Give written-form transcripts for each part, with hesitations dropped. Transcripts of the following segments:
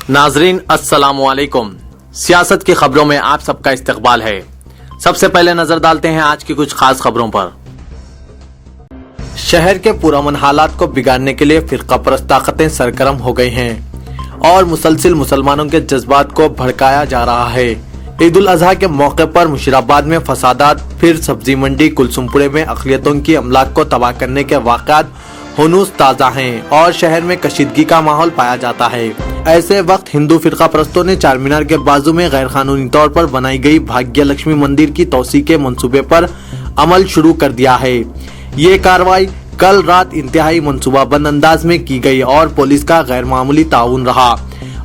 नाजरीन अस्सलाम वालेकुम। सियासत की खबरों में आप सबका इस्तकबाल है। सबसे पहले नजर डालते हैं आज की कुछ खास खबरों पर। शहर के पुरअमन हालात को बिगाड़ने के लिए फिरका परस्त ताकतें सरगर्म हो गई हैं और मुसलसिल मुसलमानों के जज्बात को भड़काया जा रहा है। ईद उल अजहा के मौके पर मुशीराबाद में फसादात, फिर सब्जी मंडी कुलसुमपुरे में अक़लियतों की अमलाक को तबाह करने के वाक़यात हुनूस ताज़ा हैं और शहर में कशीदगी का माहौल पाया जाता है। ऐसे वक्त हिंदू फिरका परस्तों ने चार मीनार के बाजू में गैर कानूनी तौर पर बनाई गई भाग्य लक्ष्मी मंदिर की तोसी के मंसूबे पर अमल शुरू कर दिया है। ये कार्रवाई कल रात इंतहाई मंसूबाबंद अंदाज में की गई और पुलिस का गैर मामूली ताउन रहा।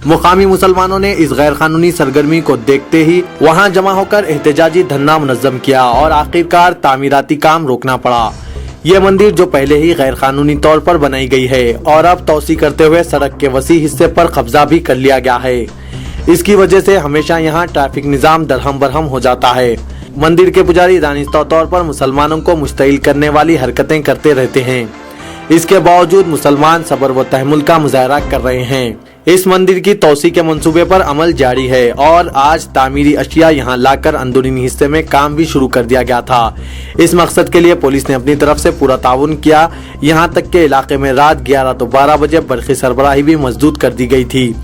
मुकामी मुसलमानों ने इस गैर कानूनी सरगर्मी को देखते ही वहां जमा होकर एहतजाजी धरना मुनज़्ज़म किया और आखिरकार तामीराती काम रोकना पड़ा। ये मंदिर जो पहले ही गैर कानूनी तौर पर बनाई गई है और अब तोसी करते हुए सड़क के वसी हिस्से पर कब्जा भी कर लिया गया है। इसकी वजह से हमेशा यहाँ ट्रैफिक निजाम दरहम बरहम हो जाता है। मंदिर के पुजारी दानिस्ता तौर पर मुसलमानों को मुश्तिल करने वाली हरकतें करते रहते हैं। इसके बावजूद मुसलमान सब्र व तहम्मुल का मुजाहरा कर रहे हैं। इस मंदिर की तोसी के मंसूबे पर अमल जारी है और आज तामीरी अशिया यहाँ लाकर अंदरूनी हिस्से में काम भी शुरू कर दिया गया था। इस मकसद के लिए पुलिस ने अपनी तरफ से पूरा ताउन किया। यहाँ तक के इलाके में रात 11 तो 12 बजे बरक़ी सरबराही भी मजदूद कर दी गई थी।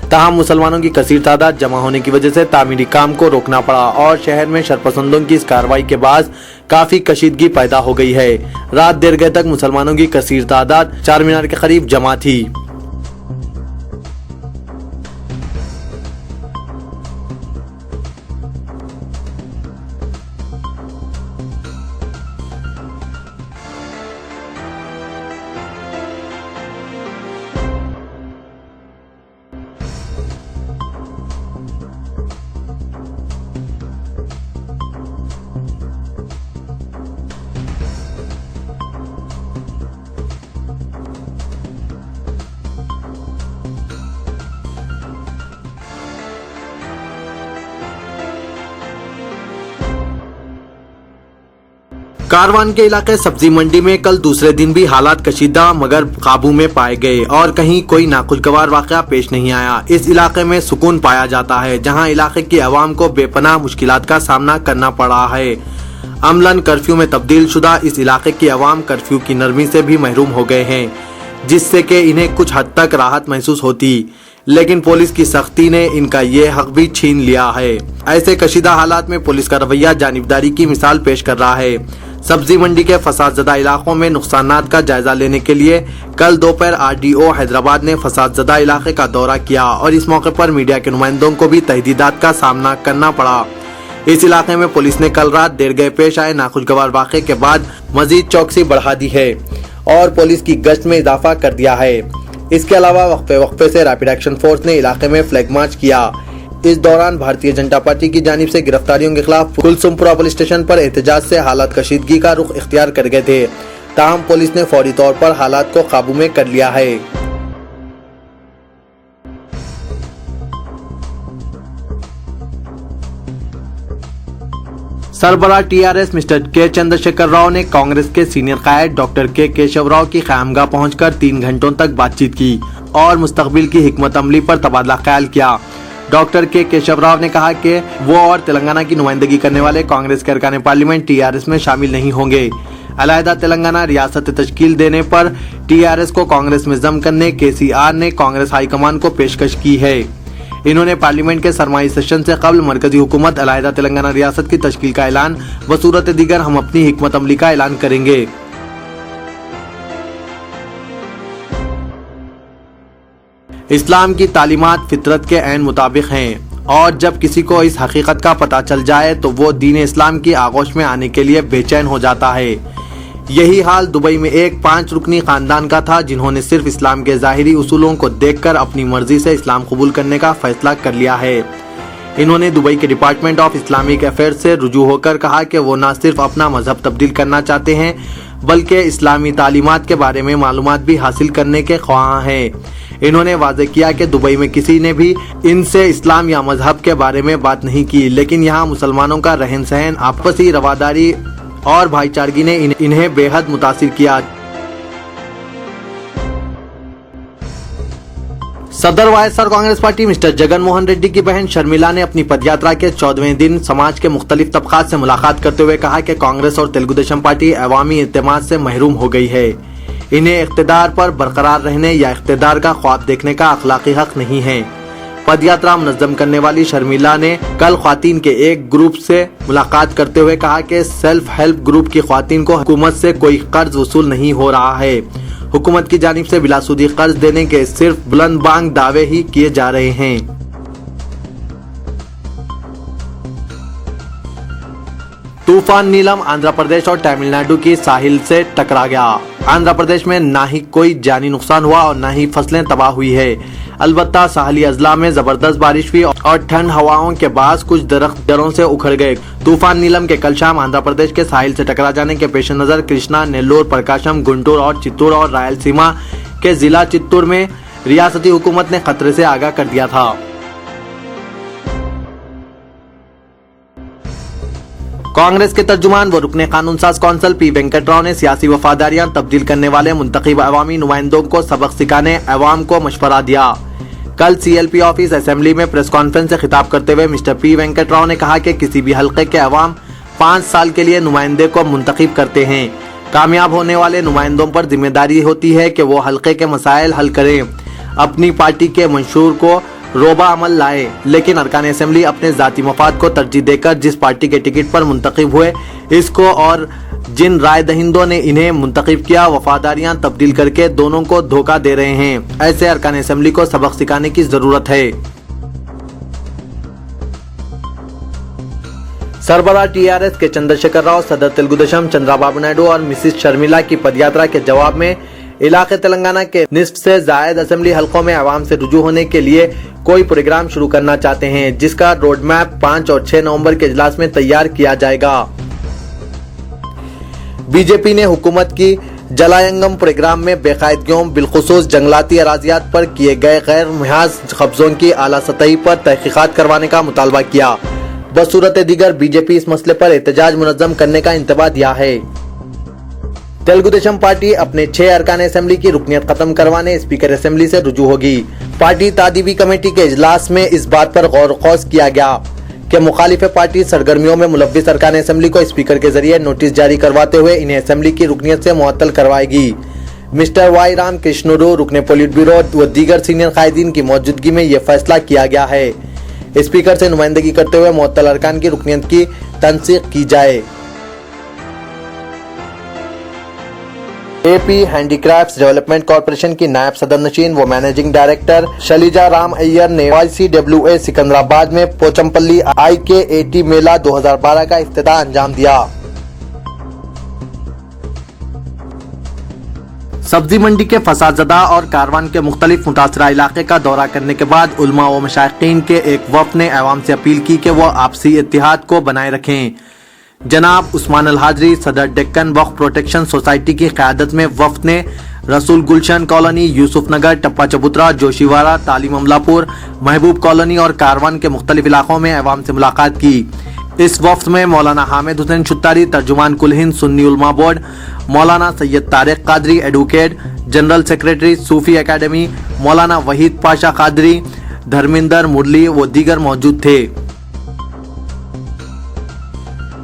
तमाम मुसलमानों की कसीर तादाद जमा होने की वजह से तामीरी काम को रोकना पड़ा और शहर में शरपसंदों की इस कार्रवाई के बाद काफी कशीदगी पैदा हो गई है। रात देर गए तक मुसलमानों की कसीर तादाद चार मीनार के करीब जमा थी। कारवान के इलाके सब्जी मंडी में कल दूसरे दिन भी हालात कशीदा मगर काबू में पाए गए और कहीं कोई नाखुशगवार वाकया पेश नहीं आया। इस इलाके में सुकून पाया जाता है जहां इलाके की आवाम को बेपनाह मुश्किलात का सामना करना पड़ा है। अमलन कर्फ्यू में तब्दील शुदा इस इलाके की आवाम कर्फ्यू की नरमी से भी महरूम हो गए हैं, जिससे कि इन्हें कुछ हद तक राहत महसूस होती, लेकिन पुलिस की सख्ती ने इनका ये हक भी छीन लिया है। ऐसे कशीदा हालात में पुलिस का रवैया जानिबदारी की मिसाल पेश कर रहा है। सब्जी मंडी के फसादज़दा इलाकों में नुकसानात का जायजा लेने के लिए कल दोपहर RDO हैदराबाद ने फसादज़दा इलाके का दौरा किया और इस मौके पर मीडिया के नुमाइंदों को भी तहदीदात का सामना करना पड़ा। इस इलाके में पुलिस ने कल रात देर गए पेश आए नाखुशगवार वाक़े के बाद मजीद चौकसी बढ़ा दी है और पुलिस की गश्त में इजाफा कर दिया है। इसके अलावा वक्फे से रैपिड एक्शन फोर्स ने इलाके में फ्लैग मार्च किया। इस दौरान भारतीय जनता पार्टी की जानिब से गिरफ्तारियों के खिलाफ कुलसुमपुरा पुलिस स्टेशन पर एहतजाज से हालात कशीदगी का रुख इख्तियार कर गए थे। ताहम पुलिस ने फौरी तौर पर हालात को काबू में कर लिया है। सरबराह TRS मिस्टर के चंद्रशेखर राव ने कांग्रेस के सीनियर कायद डॉक्टर के केशव राव की क़यामगाह पहुंचकर 3 घंटों तक बातचीत की और मुस्तकबिल की हिकमत अमली पर तबादला ख्याल किया। डॉक्टर के केशव राव ने कहा कि वो और तेलंगाना की नुमाइंदगी करने वाले कांग्रेस के अरकान पार्लियामेंट TRS में शामिल नहीं होंगे। अलहदा तेलंगाना रियासत तश्कील देने पर TRS को कांग्रेस में जम करने KCR ने कांग्रेस हाईकमान को पेशकश की है। इन्होंने पार्लियामेंट के सरमाई सेशन से कबल मरकजी हुकूमत अलहदा तेलंगाना रियासत की तश्कील का ऐलान व सूरत दीगर हम अपनी हिकमत अमली का ऐलान करेंगे। इस्लाम की तालीमात फितरत के ऐन मुताबिक हैं और जब किसी को इस हकीकत का पता चल जाए तो वो दीन इस्लाम की आगोश में आने के लिए बेचैन हो जाता है। यही हाल दुबई में एक 5 रुकनी खानदान का था जिन्होंने सिर्फ इस्लाम के ज़ाहिरी उसूलों को देखकर अपनी मर्जी से इस्लाम कबूल करने का फैसला कर लिया है। इन्होंने दुबई के डिपार्टमेंट ऑफ इस्लामिक अफेयर्स से रुजू होकर कहा कि वो न सिर्फ अपना मजहब तब्दील करना चाहते हैं बल्कि इस्लामी तालीमात के बारे में मालूमात भी हासिल करने के ख्वाह हैं। इन्होंने वाज़े किया कि दुबई में किसी ने भी इनसे इस्लाम या मजहब के बारे में बात नहीं की, लेकिन यहाँ मुसलमानों का रहन सहन, आपसी रवादारी और भाईचारगी ने इन्हें बेहद मुतासिर किया। सदर YSR Congress party mister Jagan Mohan Reddy की बहन शर्मिला ने अपनी पदयात्रा के 14वें दिन समाज के मुख्तलिफ तबकात से मुलाकात करते हुए कहा कि कांग्रेस और तेलुगु देशम पार्टी अवामी इत्तेमाद से महरूम हो गई है। इन्हें इख्तिदार पर बरकरार रहने या इख्तिदार का ख्वाब देखने का अखलाकी हक नहीं है। पदयात्रा मुनज़्ज़म करने वाली शर्मिला ने कल ख्वातीन के एक ग्रुप से मुलाकात करते हुए कहा कि सेल्फ हेल्प ग्रुप की ख्वातीन को हुकूमत से कोई कर्ज वसूल नहीं हो रहा है। हुकूमत की जानिब से बिलासूदी कर्ज देने के सिर्फ बुलंद बांग दावे ही किए जा रहे हैं। तूफान नीलम आंध्र प्रदेश और तमिलनाडु की साहिल से टकरा गया। आंध्र प्रदेश में ना ही कोई जानी नुकसान हुआ और ना ही फसलें तबाह हुई है। अलबत्ता साहली अजला में जबरदस्त बारिश हुई और ठंड हवाओं के बाद कुछ दरख्त जड़ों से उखड़ गए। तूफान नीलम के कल शाम आंध्र प्रदेश के साहिल से टकरा जाने के पेश नजर कृष्णा, नेल्लोर, प्रकाशम, गुंटूर और चित्तूर और रायलसीमा के जिला चित्तूर में रियासती हुकूमत ने खतरे से आगाह कर दिया था। कांग्रेस के तर्जुमान व रुकने कानून साज कौंसल पी वेंकट राव ने सियासी वफादारियां तब्दील करने वाले मुंतखब अवामी नुमाइंदों को सबक सिखाने अवाम को मशवरा दिया। कल CLP ऑफिस असेंबली में प्रेस कॉन्फ्रेंस से खिताब करते हुए मिस्टर पी वेंकट राव ने कहा कि किसी भी हलके के अवाम 5 साल के लिए नुमाइंदे को मुंतखब करते हैं। कामयाब होने वाले नुमाइंदों पर जिम्मेदारी होती है कि वो हलके के मसाइल हल करें, अपनी पार्टी के मंशूर को रोबा अमल लाए, लेकिन अरकान असेंबली अपने जाती मफाद को तरजीह देकर जिस पार्टी के टिकट पर मुंतखब हुए इसको और जिन राय दहिंदों ने इन्हें मुंतखब किया वफादारियां तब्दील करके दोनों को धोखा दे रहे हैं। ऐसे अरकान असेंबली को सबक सिखाने की जरूरत है। सरबराह TRS के चंद्रशेखर राव, सदर तेलुगु देशम चंद्रबाबू नायडू और मिसिस शर्मिला की पदयात्रा के जवाब में इलाके तेलंगाना के निस्फ से जायद असेंबली हलकों में आवाम से रुजू होने के लिए कोई प्रोग्राम शुरू करना चाहते हैं, जिसका रोड मैप 5 और 6 नवंबर के इजलास में तैयार किया जाएगा। बीजेपी ने हुकूमत की जलायंगम प्रोग्राम में बेकायदगियों बिलखुसूस जंगलाती अराजियात पर किए गए गैर मुहाज कब्जों की आला सतही पर तहकीकात करवाने का मुतालबा किया। बसूरत दीगर बीजेपी इस मसले पर एहतजाज मुनज़्ज़म करने का इंतबाह दिया है। तेलुगु देशम पार्टी अपने 6 अरकान असेंबली की रुकनियत खत्म करवाने स्पीकर असेंबली से रुजू होगी। पार्टी तादीबी कमेटी के इजलास में इस बात पर गौर खौज किया गया कि मुखालिफ पार्टी सरगर्मियों में मुलव्विस अरकान असेंबली को स्पीकर के जरिए नोटिस जारी करवाते हुए इन्हें असेंबली की रुकनियत से मुअत्तल करवाएगी। मिस्टर वाई राम कृष्णुरु, रुकने पोलिट ब्यूरो व दीगर सीनियर कायदीन की मौजूदगी में यह फैसला किया गया है। स्पीकर से नुमाइंदगी करते हुए मुअत्तल अरकान की रुकनियत की तनसीख की जाए। AP हैंडीक्राफ्ट्स डेवलपमेंट कॉर्पोरेशन की नायब सदर नशीन व मैनेजिंग डायरेक्टर शैलजा राम अय्यर ने YCWA सिकंदराबाद में पोचमपल्ली IK80 मेला 2012 का इफ्तिताह अंजाम दिया। सब्जी मंडी के फसादज़दा और कारवान के मुख्तलिफ मुतासरा इलाके का दौरा करने के बाद उलमा व मशाइखीन के एक वफ़द ने अवाम से अपील की कि वो आपसी इत्तिहाद को बनाए रखें। जनाब उस्मान अल हाजरी, सदर डेक्कन वक्फ प्रोटेक्शन सोसाइटी की क़यादत में वफ़द ने रसूल गुलशन कॉलोनी, यूसुफ नगर, टप्पा चबूतरा, जोशीवाड़ा, तालीम अमलापुर, महबूब कॉलोनी और कारवान के मुख्तलिफ इलाकों में अवाम से मुलाकात की। इस वफ़द में मौलाना हामिद हुसैन शुत्तारी, तर्जुमान कुल Hind Sunni Ulema board, Maulana Syed Tariq Qadri advocate, general secretary Sufi academy, Maulana Waheed Pasha Qadri, Dharminder मुरली व दीगर मौजूद थे।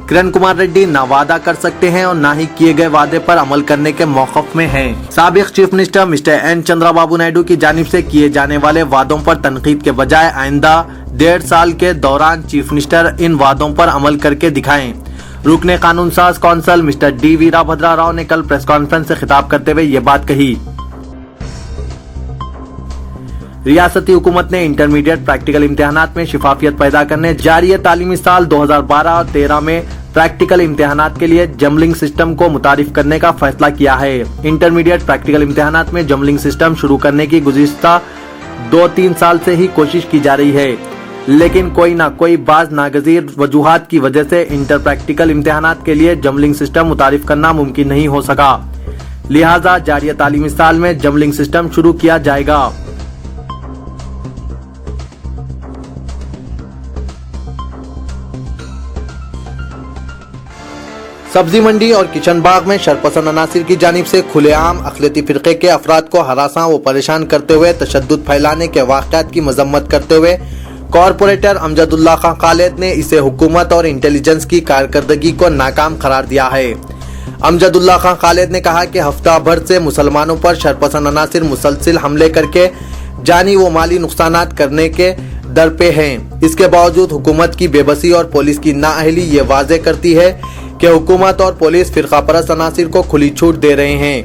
किरण कुमार रेड्डी ना वादा कर सकते हैं और ना ही किए गए वादे पर अमल करने के मौक़िफ़ में हैं। साबिक़ chief minister mister N Chandrababu Naidu की जानिब से किए जाने वाले वादों पर तनकीद के बजाय आइंदा 1.5 साल के दौरान चीफ मिनिस्टर इन वादों पर अमल करके दिखाएं। रुकने कानून साज council mister D Veerabhadra Rao ने कल प्रेस कॉन्फ्रेंस से खिताब करते हुए ये बात कही। रियासती हुकूमत ने इंटरमीडिएट प्रैक्टिकल इम्तिहानात में शिफाफियत पैदा करने जारी तालीमी साल 2012 और 13 में प्रैक्टिकल इम्तिहानात के लिए जम्बलिंग सिस्टम को मुतारिफ करने का फैसला किया है। इंटरमीडिएट प्रैक्टिकल इम्तिहानात में जम्बलिंग सिस्टम शुरू करने की गुज़िश्ता 2-3 साल से ही कोशिश की जा रही है, लेकिन कोई ना कोई बाज नागजीर वजूहात की वजह से इंटर प्रैक्टिकल इम्तिहानात के लिए जम्बलिंग सिस्टम मुतारिफ करना मुमकिन नहीं हो सका। लिहाजा जारी तालीमी साल में जम्बलिंग सिस्टम शुरू किया जाएगा। सब्जी मंडी और किचन बाग में शरपसंद अनासिर की जानिब से खुलेआम अक़लियती फ़िरक़े के अफराद को हरासा व परेशान करते हुए तशद्दुद फैलाने के वाक़यात की मज़म्मत करते हुए कॉरपोरेटर अमजदुल्ला खां खालिद ने इसे हुकूमत और इंटेलिजेंस की कारकर्दगी को नाकाम करार दिया है। अमजदुल्ला खां खालिद ने कहा कि हफ्ता भर से मुसलमानों पर शरपसंद अनासिर मुसलसिल हमले करके जानी व माली नुकसानात करने के दर पे हैं। इसके बावजूद हुकूमत की बेबसी और पुलिस की नाअहली ये वाज़े करती है कि हुकूमत और पुलिस फ़िरक़ा परस्त अनासिर को खुली छूट दे रहे हैं।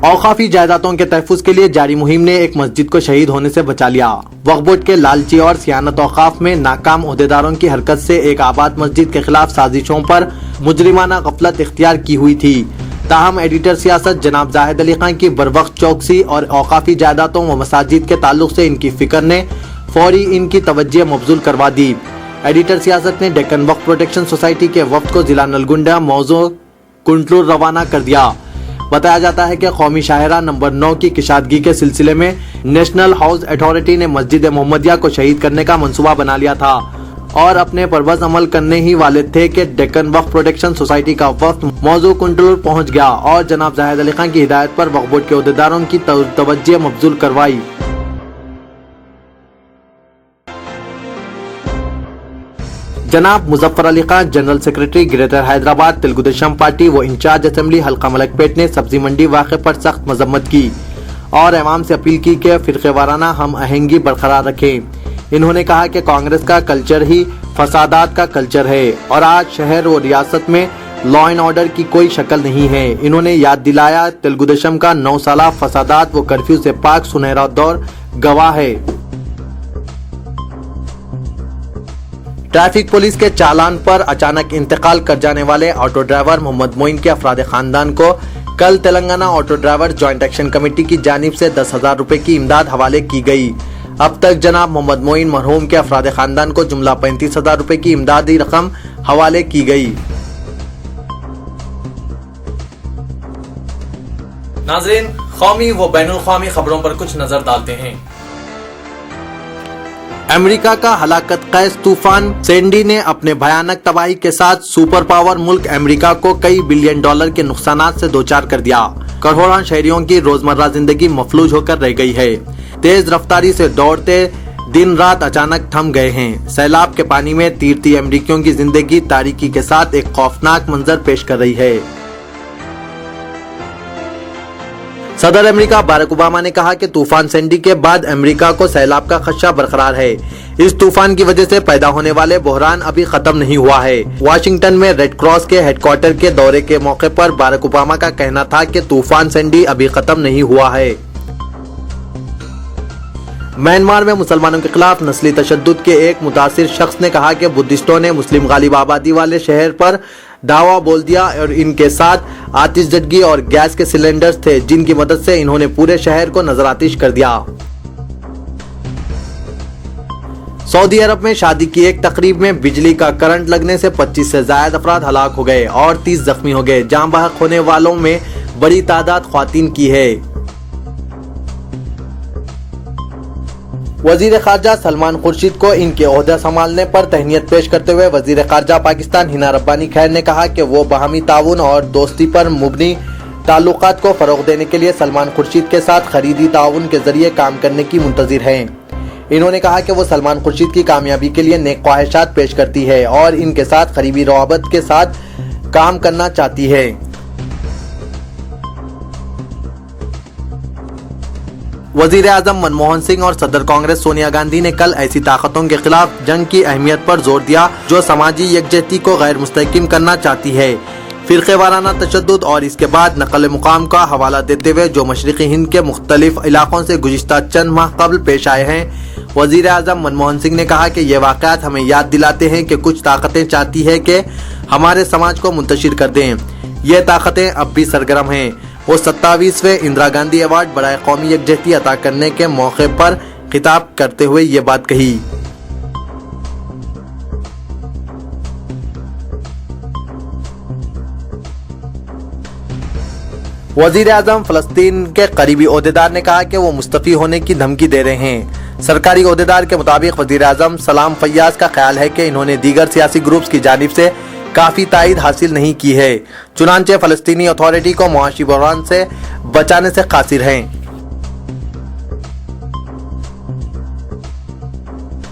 औकाफी जायदादों के तहफ़्फ़ुज़ के लिए जारी मुहिम ने एक मस्जिद को शहीद होने से बचा लिया। वक्फ बोर्ड के लालची और सियानत औकाफ में नाकाम ओहदेदारों की हरकत से एक आबाद मस्जिद के खिलाफ साजिशों पर मुजरिमाना गफलत इख्तियार की हुई थी। ताहम एडिटर सियासत जनाब जाहिद अली खान की बरवक्त चौकसी और औकाफी जायदादों व मसाजिद के ताल्लुक से इनकी फिक्र ने फौरी इनकी तवज्जो मबजूल करवा दी। एडिटर सियासत ने डेक्कन वक्फ प्रोटेक्शन सोसाइटी के वफ्द को जिला नलगुंडा मौजू कुंटलूर रवाना कर दिया। बताया जाता है कि कौमी शाहरा नंबर 9 की किशादगी के सिलसिले में नेशनल हाउस अथॉरिटी ने मस्जिद मोहम्मदिया को शहीद करने का मंसूबा बना लिया था और अपने परवज़ अमल करने ही वाले थे कि डेक्कन वक्फ प्रोटेक्शन सोसाइटी का वफ्द मौजू कुंटलूर पहुंच गया और जनाब जाहिद अली खान की हिदायत पर वक्फ बोर्ड के ओहदेदारों की तवज्जो मबजूल करवाई। जनाब Muzaffar Ali Khan general secretary greater Hyderabad Telugu Desam party व इंचार्ज असेंबली हल्का मलकपेट ने सब्जी मंडी वाक़े पर सख्त मजम्मत की और अवाम से अपील की कि फ़िरक़े वाराना हम आहंगी बरकरार रखें। इन्होंने कहा कि कांग्रेस का कल्चर ही फसादात का कल्चर है और आज शहर व रियासत में लॉ एंड ऑर्डर की कोई शक्ल नहीं है। इन्होंने याद दिलाया तेलुगुदेशम का 9 साला फसादात व कर्फ्यू से पाक सुनहरा दौर गवाह है। ट्रैफिक पुलिस के चालान पर अचानक इंतकाल कर जाने वाले ऑटो ड्राइवर मोहम्मद मोइन के अफराद खानदान को कल Telangana auto driver joint action committee की जानिब से 10,000 रुपए की इमदाद हवाले की गई। अब तक जनाब मोहम्मद मोइन मरहूम के अफराद खानदान को जुमला 35,000 रुपए की इमदादी रकम हवाले की गई। नाज़रीन, कौमी व बैनुल क़ौमी खबरों पर कुछ नजर डालते हैं। अमेरिका का हलाकत खैज तूफान सैंडी ने अपने भयानक तबाही के साथ सुपर पावर मुल्क अमेरिका को कई बिलियन डॉलर के नुकसानात से दोचार कर दिया। करोड़ों शहरियों की रोजमर्रा जिंदगी मफलूज होकर रह गई है। तेज रफ्तारी से दौड़ते दिन रात अचानक थम गए हैं। सैलाब के पानी में तैरती अमेरिकियों की जिंदगी तारीकी के साथ एक खौफनाक मंजर पेश कर रही है। सदर अमेरिका बाराक ओबामा ने कहा कि तूफान सैंडी के बाद अमेरिका को सैलाब का खदशा बरकरार है। इस तूफान की वजह से पैदा होने वाले बहरान अभी खत्म नहीं हुआ है। वाशिंगटन में रेड क्रॉस के हेडक्वार्टर के दौरे के मौके पर बाराक ओबामा का कहना था कि तूफान सैंडी अभी खत्म नहीं हुआ है। म्यांमार में मुसलमानों के खिलाफ नस्ली तशद्दुद के एक मुतासिर शख्स ने कहा कि बुद्धिस्टों ने मुस्लिम गालिब आबादी वाले शहर पर दावा बोल दिया और इनके साथ आतिशजदगी और गैस के सिलेंडर्स थे जिनकी मदद से इन्होंने पूरे शहर को नजरआतिश कर दिया। सऊदी अरब में शादी की एक तकरीब में बिजली का करंट लगने से 25 से ज्यादा अफराद हलाक हो गए और 30 जख्मी हो गए। जान बहक होने वालों में बड़ी तादाद ख्वातीन की है। वजीर खारजा सलमान खुर्शीद को इनके ओहदा संभालने पर तहनीत पेश करते हुए वजीर खारजा पाकिस्तान हिना रब्बानी खैर ने कहा कि वो बाहमी ताउन और दोस्ती पर मुबनी ताल्लुकात को फरोग देने के लिए सलमान खुर्शीद के साथ खरीदी ताउन के जरिए काम करने की मुंतजिर हैं। इन्होंने कहा कि वो सलमान खुर्शीद की कामयाबी के लिए नेक ख्वाहिशात पेश करती है और इनके साथ करीबी रवाबत के साथ काम करना चाहती है। वजीर आजम मनमोहन सिंह और सदर कांग्रेस सोनिया गांधी ने कल ऐसी ताकतों के खिलाफ जंग की अहमियत पर जोर दिया जो समाजी यकजहती को गैर मुस्तहकिम करना चाहती है। फिरके वाराना तशद्दुद और इसके बाद नकल मुकाम का हवाला देते हुए जो मशरिकी हिंद के मुख्तलिफ इलाकों से गुज़िश्ता चंद माह कबल पेश आए हैं, वजीर आजम मनमोहन सिंह ने कहा कि ये वाक़यात हमें याद दिलाते हैं कि कुछ ताकतें चाहती है कि हमारे समाज को मुंतशिर कर दें। ये ताकतें अब भी सरगर्म हैं। वो 27वें इंदिरा गांधी अवार्ड बराए कौमी यकजहती अता करने के मौके पर खिताब करते हुए ये बात कही। वजीर आजम फलस्तीन के करीबी ओहदेदार ने कहा कि वो मुस्तफी होने की धमकी दे रहे हैं। सरकारी ओहदेदार के मुताबिक वजीर आजम सलाम फैयाज का ख्याल है कि इन्होंने दीगर सियासी ग्रुप्स की जानिब से काफी तायद हासिल नहीं की है, चुनांचे फलस्तीनी अथॉरिटी को मुआशी बहरान से बचाने से कासिर हैं।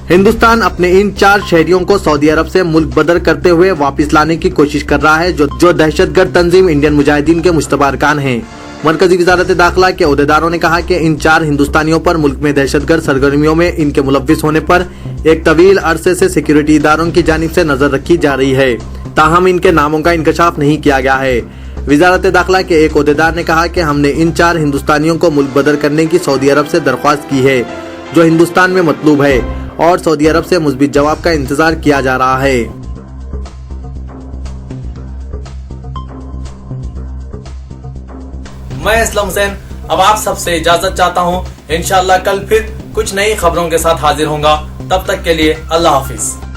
हिंदुस्तान अपने इन 4 शहरियों को सऊदी अरब से मुल्क बदर करते हुए वापस लाने की कोशिश कर रहा है, जो दहशतगर्द तंजीम इंडियन मुजाहिदीन के मुश्तबा अरकान हैं। मरकजी वजारत दाखिला के ओहदेदारों ने कहा कि इन 4 हिंदुस्तानियों पर मुल्क में दहशतगर्द सरगर्मियों में इनके मुलव्विस होने पर एक तवील अरसे से सिक्योरिटी इदारों की जानिब से नजर रखी जा रही है, ताहम इनके नामों का इंकशाफ नहीं किया गया है। वजारत दाखिला के एक ओहदेदार ने कहा कि हमने इन 4 हिंदुस्तानियों को मुल्क बदर करने की सऊदी अरब से दरख्वास्त की है, जो हिंदुस्तान में मतलूब है, और सऊदी अरब से मुस्बित जवाब का इंतजार किया जा रहा है। मैं इस्लाम हुसैन अब आप सबसे इजाजत चाहता हूँ। इंशाअल्लाह कल फिर कुछ नई खबरों के साथ हाजिर होऊंगा। तब तक के लिए अल्लाह हाफिज।